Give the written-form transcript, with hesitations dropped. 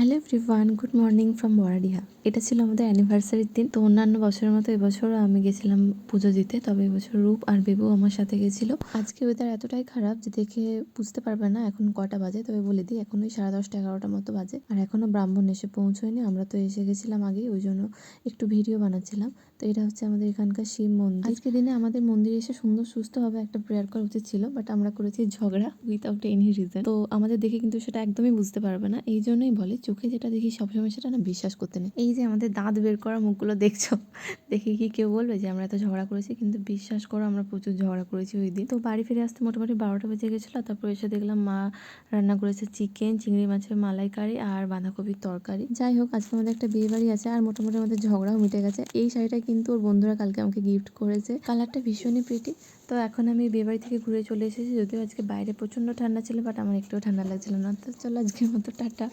Hello everyone, good morning from Baradiha. এটা ছিল আমাদের অ্যানিভার্সারির দিন। তো অন্যান্য বছরের মতো এবছরও আমি গেছিলাম পুজো দিতে, তবে এবছর রূপ আর বেবু আমার সাথে গেছিল। আজকে ওয়েদার এতটাই খারাপ যে দেখে বুঝতে পারবে না এখন কটা বাজে, তবে বলে দিই এখন ওই 10:30 11টার মতো বাজে। আর এখনো ব্রাহ্মণ এসে পৌঁছয়নি, আমরা তো এসে গেছিলাম আগে, ওই জন্য একটু ভিডিও বানাচ্ছিলাম। তো এটা হচ্ছে আমাদের এখানকার শিব মন্দির। আজকে দিনে আমাদের মন্দিরে এসে সুন্দর সুস্থভাবে একটা প্রেয়ার করা উচিত ছিল, বাট আমরা করেছি ঝগড়া উইথাউট এনি রিজন। তো আমাদের দেখে কিন্তু সেটা একদমই বুঝতে পারবে না, এই জন্যই বলে চোখে যেটা দেখি সবসময় সেটা না বিশ্বাস করতে নেই। এই যে আমাদের দাঁত বের করা মুখগুলো দেখছো, দেখে কি কেউ বলবে যে আমরা এত ঝগড়া করেছি? কিন্তু বিশ্বাস করো আমরা প্রচুর ঝগড়া করেছি ওই দিন। তো বাড়ি ফিরে আসতে মোটামুটি 12টা বেজে গেছিলো। তারপর এসে দেখলাম মা রান্না করেছে চিকেন, চিংড়ি মাছের মালাইকারি আর বাঁধাকপির তরকারি। যাই হোক, আজকে আমাদের একটা বিয়ে বাড়ি আছে আর মোটামুটি আমাদের ঝগড়াও মিটে গেছে। এই শাড়িটা কিন্তু ওর বন্ধুরা কালকে আমাকে গিফট করেছে, কালারটা ভীষণই প্রিটি। তো এখন আমি বিয়েবাড়ি থেকে ঘুরে চলে এসেছি, যদিও আজকে বাইরে প্রচণ্ড ঠান্ডা ছিল, বাট আমার একটুও ঠান্ডা লাগছিল না। তো চলো আজকের মতো টাটা।